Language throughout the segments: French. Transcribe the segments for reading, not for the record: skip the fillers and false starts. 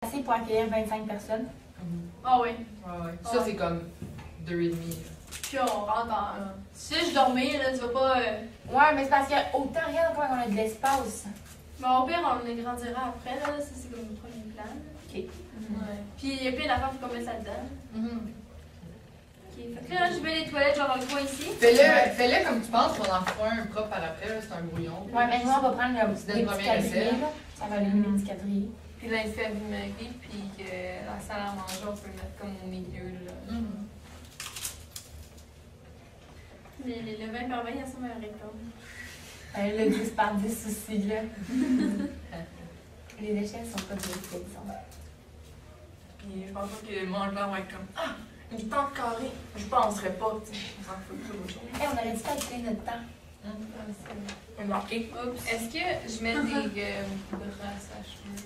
assez pour accueillir 25 personnes. Ah oui. Ouais. Ça, c'est comme 2,5. Puis on rentre en. Si je dormais, là, tu vas pas. Ouais, mais c'est parce que autant, regarde comment on a de l'espace. Mais au pire, on les grandira après, là. Ça, c'est comme le premier plan. Ok. Ouais. Puis il y a plein d'affaires pour mettre ça dedans. Ok. Fait que là, je mets les toilettes, genre dans le coin ici. Fais-le comme tu penses, on en fera un propre par après, là, c'est un brouillon. Ouais, mais moi, on va prendre le C'est les notre petits premier quadrillés, essai. là. Ça va allumer les petits quadrillés. Puis là, il fait vinaigre, puis la salle à manger, on peut le mettre comme au milieu, là. Le 20 par 20, il ressemble à un rectangle. Le 10 par 10 aussi, là. Les échelles sont pas de l'exception. Puis je pense pas que le mangeur va être comme ah, une tente carrée. Je penserais pas, tu sais. On s'en fout de autre chose. Hey, on aurait dû calculer notre temps. Marqué. Oups. Est-ce que je mets des brasses à cheveux?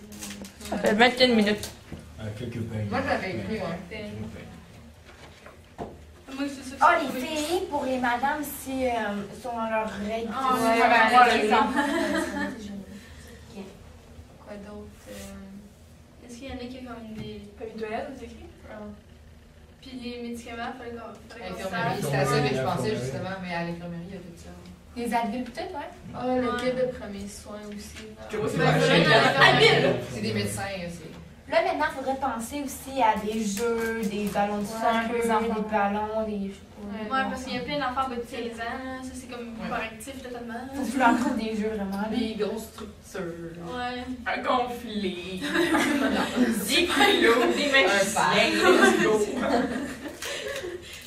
Ça fait 21 minutes. Quelques pains. Moi, j'avais écrit, ouais. Moi, c'est ça que Ah, je les fais. filles, pour les madames, si sont dans leurs règles. Ah, tout ouais, ça, ouais, moi, ouais, les ouais. enfants. Quoi d'autre? Est-ce qu'il y en a qui ont comme des. Papier toilette, vous écrit? Puis les médicaments, fallait qu'on Infirmerie, c'était à ça que je pensais justement, mais à l'infirmerie, il y a tout ça. Les Advil, peut-être, ouais. Ah, le kit de premiers soins aussi. Que moi, c'est Ouais, ma ouais, chaîne. ouais. C'est des médecins aussi. Là, maintenant, il faudrait penser aussi à des jeux, des ballons de soccer, les enfants. des ballons, des. Ouais, parce qu'il y a plein d'enfants bas de 15 ans, ça c'est comme correctif totalement. Faut que tu leur trouves des jeux vraiment. Des grosses structures. Ouais. Un gonflé. 10 kilos, des machines.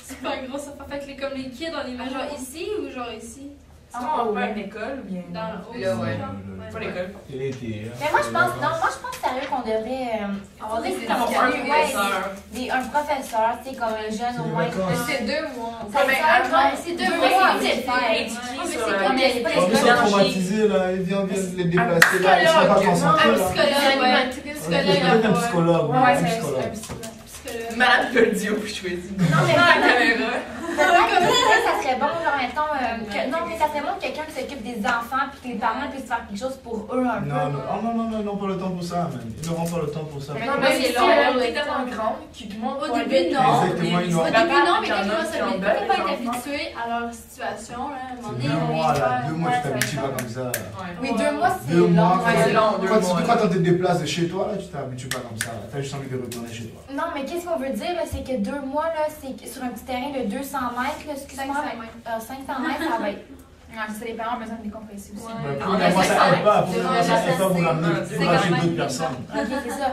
Super gros, ça fait que comme les kids, on les met genre ici ou genre ici? On va faire une école ou bien. Dans le haut. Là, ouais. Pas l'école. L'été. Mais moi, je pense sérieux qu'on devrait avoir des des comme professeurs. un professeur, tu sais, comme les jeunes au moins. C'est 2 mois. Ça mais sert, attends, ouais, c'est 2 mois, c'est le faire. Éduquer sur comme les pas Ils sont traumatisés là, ils viennent les déplacer là, ils sont pas concentrés Un là. psychologue, ouais. Peut-être un psychologue, Ouais, un c'est psychologue. Psychologue. Madame Peldio, je choisis. Non, mais Dans la caméra. ça serait bon, genre, mettons, non, mais ça serait bon que quelqu'un qui s'occupe des enfants puis que les parents puissent faire quelque chose pour eux un peu. Non, ils n'ont pas le temps pour ça, man. Ils n'auront pas le temps pour ça. Non, mais mais c'est c'est long, long, là. on est tellement grand qui demande Au début, non. Exactement, ils Au ont- début, non, mais quand Il y en ils a vont qui en s'habituer, veulent, peut-être pas être les enfants. habitués à leur situation, là, à un moment C'est donné, 2 ils vont mois là, faire- 2 mois tu ouais, t'habitues ça va pas être comme ça. Oui, 2 mois, c'est 2 mois, long. Ouais, c'est long, 2 mois. Surtout quand on te déplace de chez toi, là, tu t'habitues pas comme ça. T'as juste envie de retourner chez toi. Non, mais qu'est-ce qu'on veut dire, là, c'est que 2 mois, là, c'est que sur un petit terrain de 200 mètres, là, excuse-moi, 500 mètres. 500 mètres, ça va être. C'est les parents ont besoin de décompresser aussi. Ouais. Mais Non, pour mais moi, c'est ça aide pas. c'est Pour moi, ça aide pas pour l'amener c'est pour quand lâcher même- d'autres personnes. Ok, c'est ça.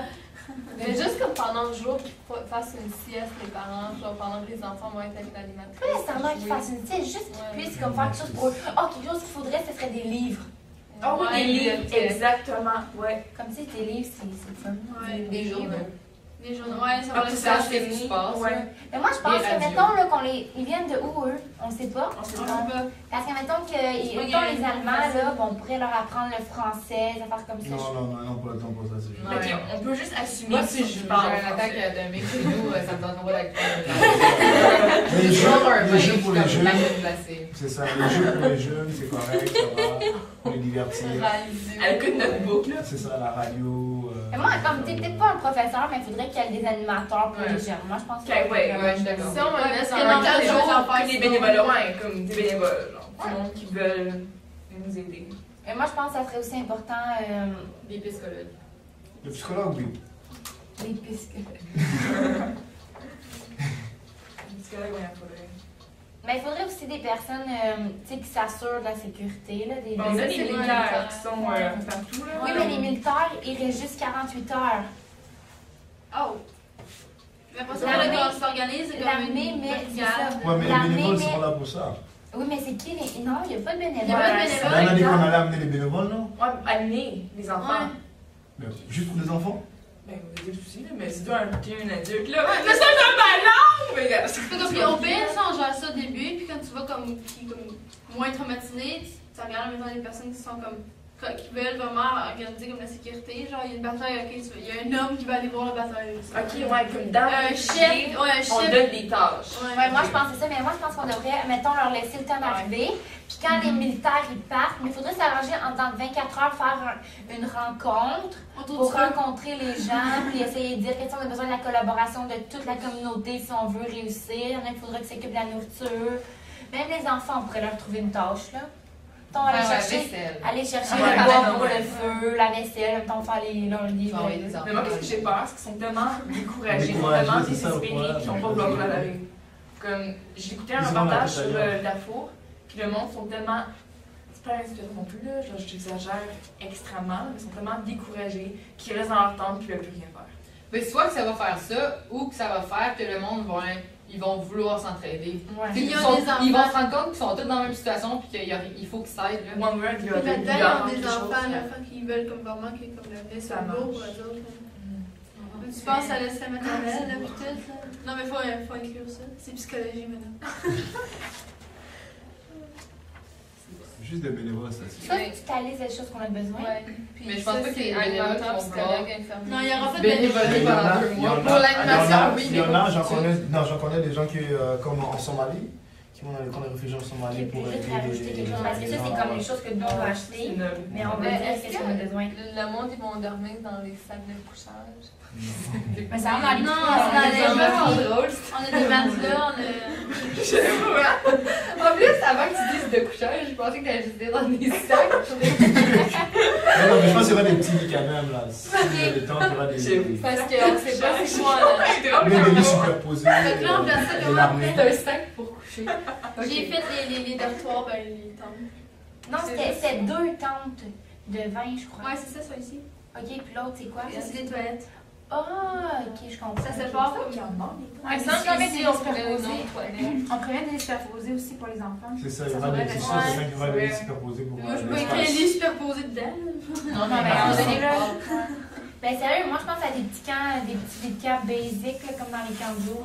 Mais juste comme pendant le jour, qu'ils fassent une sieste, les parents, genre pendant que les enfants vont être avec l'animatrice. Pas nécessairement qu'ils fassent une sieste, juste qu'ils puissent comme faire quelque chose pour eux. Oh, quelque chose qu'il faudrait, ce serait des livres. Oh oui, des livres. Exactement, ouais. Comme si tes livres, c'est fun. Ouais. Des journaux. Des journaux, ouais, ça va Ah, le tout ça, faire c'est chez ce qui se nous. passe. Ouais. Mais moi, je pense Des que, radios. mettons, là, ils viennent de où, eux? On sait pas. On sait On pas. va. Parce que, mettons, mettons les Allemands, là, bon, on pourrait leur apprendre le français, des affaires comme ça. Non, pas le temps pour ça, c'est juste. Ouais. Ok, on peut juste assumer Moi, que si je parle j'ai une attaque français. atomique chez nous, ça me tente pas d'accueillir. Les jeux pour les jeunes, jeunes. c'est ça. Les jeux pour les jeunes, c'est correct, ça va. Pour les divertir. Elle écoute notre boucle, là. C'est ça, la radio. Mais moi, comme t'es peut-être pas un professeur, mais il faudrait qu'il y ait des animateurs pour les jeunes. Moi, je pense que. Ok, ouais, Ouais, je suis d'accord. Si on me laisse En un même temps, temps des de gens jour, que des bénévoles, ouais, comme des bénévoles, genre, tout le monde qui veulent nous aider. Mais moi, je pense que ça serait aussi important, Des psychologues. Le psychologue, oui. les pistes. Parce que là, ouais, il faudrait. Mais il faudrait aussi des personnes, tu sais, qui s'assurent de la sécurité, là. Des On a des c'est militaires vrai. qui sont partout, là. Oui, mais les militaires, ils restent juste 48 heures. Oh! Mais pas ça, L'armée- on s'organise, c'est comme L'armée, une mais c'est brigade. ça. Ouais, mais les L'armée, bénévoles mais- sont là pour ça. Oui, mais c'est qui les. Non, il n'y a pas de Il y a bénévoles. pas de Là, bénévoles. on a dit qu'on allait amener les bénévoles, non? Ouais, amener les enfants. Mais juste pour les enfants? Ben, vous êtes aussi, là, mais c'est toi t'es un adulte, là. Mais c'est un ballon! Mais regarde, C'est comme puis au pire, ça, on gère ça au début, puis quand tu vois comme, qui est comme moins traumatisé, tu regardes en même temps les personnes qui sont comme qui veulent vraiment organiser comme la sécurité. Genre, il y a une bataille, ok, il y a un homme qui va aller voir la bataille. Ok, ouais, comme dans Un chef, ouais, un on chef. donne des tâches. Ouais, moi je pense que c'est ça, mais moi je pense qu'on devrait, mettons, leur laisser le temps d'arriver. Puis quand les militaires ils partent, mais il faudrait s'arranger en dans 24 heures, faire une rencontre pour rencontrer les gens, puis essayer de dire qu'on a besoin de la collaboration de toute la communauté si on veut réussir. Il y en a qui faudrait qu'ils s'occupent de la nourriture. Même les enfants, on pourrait leur trouver une tâche, là. Mettons, aller chercher Ouais, le bois ouais, pour ouais. le feu, la vaisselle, mettons, faire leurs livres. Mais moi, qu'est-ce que j'ai peur? C'est qu'ils sont tellement découragés, ils sont Découragés, tellement c'est ça, le désespérés problème. qu'ils n'ont pas vouloir la laver. Comme, j'ai écouté un Ils ont la reportage tête sur ailleurs. la four, puis le monde sont tellement. C'est pas inspirant non plus, là, genre, j'exagère extrêmement, mais ils sont tellement découragés qu'ils restent dans leur tente et qu'ils veulent plus rien faire. Mais soit que ça va faire ça, ou que ça va faire que le monde va ils vont vouloir s'entraider. Ouais. Tu sais, Il y a ils, des enfants. ils vont se rendre compte qu'ils sont tous dans la même situation puis qu'il faut qu'ils s'aident. là. One Word, il y a Puis là-dedans, il y a quelque des chose, enfants, là. là, qui veulent comme vraiment que comme l'avenir soit Ça beau marche. pour eux autres. Tu penses à la maternelle, là, puis tout, là? Non, mais faut inclure ça. C'est psychologie, maintenant. Juste des bénévoles, ça. Soit tu t'alises les choses qu'on a besoin. Ouais. Mais je pense pas que les bénévoles vont vouloir Non, il y aura pas de bénévoler Il y en pendant a, 2 il y mois. en a, Pour l'animation, oui. il y en a, j'en connais des gens qui, comme en Somalie, qui vont dans les camps de réfugiés en Qui Somalie est pour obligé de aider rajouter quelque chose. Parce que ça, c'est comme les choses que nous, on va acheter. Mais on va Mais dire est-ce qu'est-ce qu'on a besoin. Le monde, ils vont dormir dans les sacs de couchage. Mais ça rentre dans les Non, petits- c'est dans les C'est gens. drôle. On a des matelas, on a. En plus, avant que tu dises de couchage, je pensais que t'allais juste dire dans des sacs. Non, mais je pense qu'il y aura des petits lits quand même, là. Il y a des temps, il y aura des... Parce qu'on sait pas c'est quoi, là. Mais des lits superposés. Fait que là, on place ça de comment l'armée. C'est un sac pour coucher. J'ai fait les dortoirs, ben les tentes. Non, c'était 2 tentes de 20, je crois. Ouais, c'est ça, ça ici. Ok, puis l'autre, c'est quoi? Ça, c'est des toilettes. Ah, ok, je comprends. Ça sépare comme. Ouais, Ici, sinon, on met ici, des on ferait une superposés. autre toilette. On prévient des superposés aussi pour les enfants. C'est ça, il y Ça aura devrait des être- c'est sûr, ouais, c'est ça qu'il y aura c'est des vrai. lits superposés pour Moi, je peux écrire les lits superposés dedans. Non, mais mais on c'est est là. là. Ben sérieux, moi je pense à des petits camps, des petits lits de camp basiques, là, comme dans les camps de jour.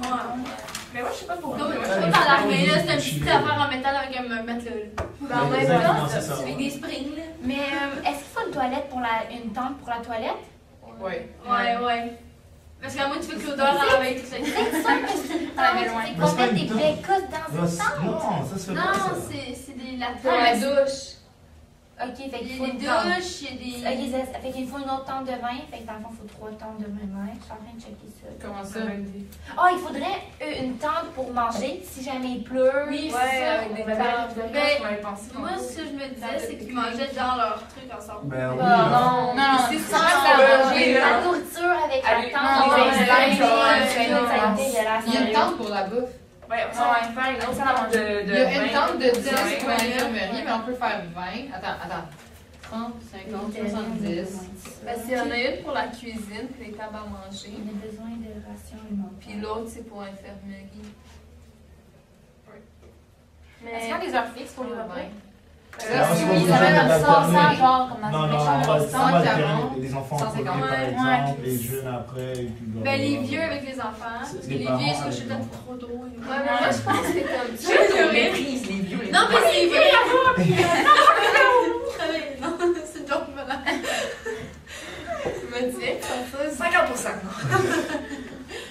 Mais moi, je sais pas pourquoi. Comme dans l'armée, là, c'est un petit affaire en métal avec un matelas. Ben, en même Exactement, temps, c'est ça. Avec des springs, là. mais est-ce qu'il faut une toilette pour une tente pour la toilette? Ouais. Ouais. Parce qu'à moi, tu veux que l'odeur envahisse toute la nuit. C'est ça que c'est une Ah, mais tente, loin. c'est Mais qu'on c'est pas met des une tente. bécottes dans Non, une c'est- tente. non, ça se fait pas, Non, ça. c'est des Pour la latrines. douche. Ok, fait Il qu'il y faut a des une tente. douches, il y a Ok, des. ça fait qu'il faut une autre tente de 20, fait que dans le fond, il faut 3 tentes de 20 mètres. Je suis en train de checker ça. Comment ça? Ah, il faudrait une tente pour manger si jamais il pleut. Oui, Ouais, c'est ça. avec des Ben, tables. ben, Je m'avais pensé. Moi, ce que je me disais, c'est qu'ils mangeaient dans leur truc ensemble. Ben oui. Ah, là. Non, Non, ici, Sans c'est la ça. manger, la nourriture avec la Allez, tente, non, les ouais, linges, ouais, tout, ça a été dégueulasse. Il y a une tente pour la bouffe. Ouais, ça, on va faire une autre tente de. Il y a une tente de 10 20. pour l'infirmerie, mais on peut faire 20. Attends. 30, 50, 70. Parce qu'il y en a une pour la cuisine, puis les tables à manger. On a besoin de rations alimentaires. Puis l'autre, c'est pour l'infirmerie. Est-ce qu'il y a des heures fixes pour les repas? Alors, Oui, si ça vous va voulez être alterner- ça, genre, comme dans Non, une non, chambre on va 140, alterner les enfants en 150, premier, par ouais. exemple, les jeunes après, et puis Ben, les vieux avec les enfants. Parce que Les les parents vieux, ils sont avec chez les le enfants. trop drôle. Ouais, mais moi, je pense que comme ça. Je méprise les vieux. Non, mais c'est vrai! Non, c'est donc malade. Tu me disais comme ça, 50%.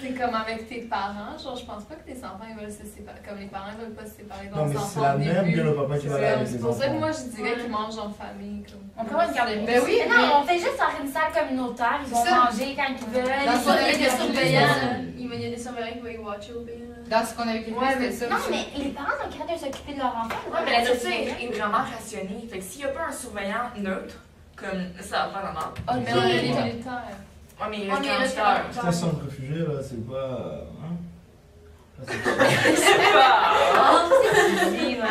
c'est comme avec tes parents. Genre, je pense pas que tes enfants ils veulent se séparer. Comme les parents ils veulent pas se séparer de Non, mais leurs c'est enfants. la au mère début. bien le papa qui va aller avec C'est les pour ça que enfants. moi, je dirais qu'ils mangent en famille. Comme. On prévoit une garderie. Ben oui, Mais non, on fait juste faire une salle communautaire, ils vont C'est ça. manger quand ils veulent. Dans Il son y a des éducation, surveillants, là. Il y a des surveillants qui vont y watcher au pire. dans ce qu'on avait écrit, Ouais, mais c'était ça. Non, mais les parents sont capables de s'occuper de leur enfant. Ouais, mais la nourriture est vraiment rationnée. Fait que s'il n'y a pas un surveillant neutre, comme ça va faire la merde. Mais on a les Ok. militaires. Ouais, mais il On reste est 40 resté heures. C'est un centre réfugié, là, c'est pas... Hein? Là, c'est pas... C'est pas. Oh, c'est easy, man.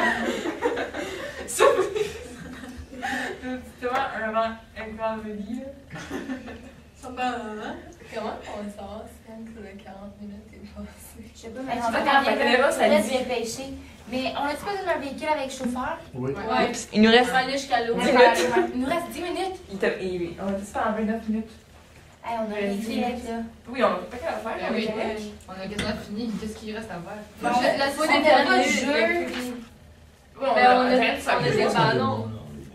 Tu vois, un grand lit, là. Ça va, hein? Comment on va savoir si le 40 minutes est passé? Je sais pas, Mais mais on on va va faire quand des même ça là, dit. je vais pêcher. Mais on a-tu besoin d'un véhicule avec chauffeur? Oui. Ouais. Il nous On reste. va aller jusqu'à l'eau. Il nous reste 10 minutes. On va tout faire en 29 minutes. Hey, on a rien fait, là. Oui, on a pas qu'à faire. Ben on oui, est correct. on a quasiment fini. Qu'est-ce qu'il reste à faire? Bon, La on fois fait des pas de derniers jeu. Oui, Mais on a arrête, ça des fait- ballons.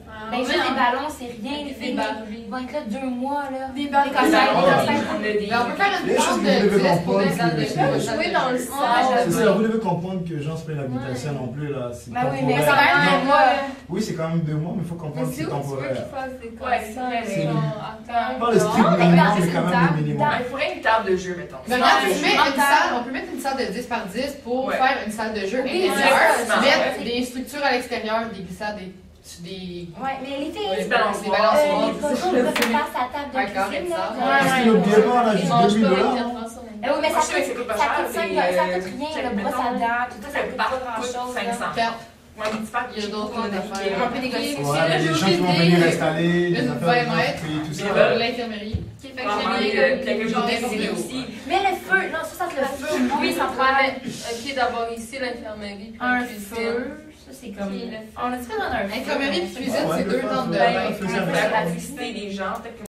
Ah, Ben, juste des ballons, c'est rien. Les Des filles Barbie. vont être là 2 mois, là. Des Des Barbie. casse-têtes, ballons, des casse-têtes. On a des. Mais on peut faire Les une choses phase que de vous devez 10 pour comprendre, des salles de c'est- jeu. Jouer dans le C'est sable. ça, vous devez comprendre que gens se plaignent l'habitation non plus, là. C'est Ben oui, mais temporaire. c'est quand même 2 mois. Oui, c'est quand même 2 mois, mais il faut Mais comprendre que c'est c'est où tu veux temporaire. qu'ils fassent des Ouais, c'est vrai, concerts, mais- genre, à terre? Pas le strict Non, mais minimum, dans- mais c'est quand une même table. le minimum. Il faudrait une table de jeu, mettons. Mais regarde, Ouais, tu mets en une table. salle, on peut mettre une salle de 10 par 10 pour Ouais. faire une salle de jeu Oui, intérieure, c'est ça. mettre des structures à l'extérieur, des glissades, des... Ouais, mais les filles, Ouais, Des balançoires. des balançoires. les photos, on peut faire sa table de Ouais, carré cuisine, de là. sable. Est-ce que le biément, là, Ils juste mangent 2000 pas $? 24 sur 24. Eh oui, mais Moi, ça je sais que ça coûte coûte pas 5, cher, ça coûte rien, check, le brosse à dents, tout ça, ça coûte pas grand-chose. là. 500. Carte. Ouais, des petits packs, Il y a d'autres des affaires. piquets. On peut négocier. Puis Ouais, là, les j'ai gens qui vont oublié venir installer, des une affaires 20 mètres et tout Des ça. balles. L'infirmerie. Qui fait que Vraiment, j'ai mis puis avec genre des des idées vidéos. aussi. Mais le feu, non, ça le feu, oui, ça prend Ok, d'avoir ici l'infirmerie puis un la cuisine. feu. Ça, c'est comme. Puis le feu. On a-tu fait dans un feu? Infirmerie puis cuisine, Ouais, c'est on deux peut temps de faire- bain. Il faut la laxité des gens, peut-être que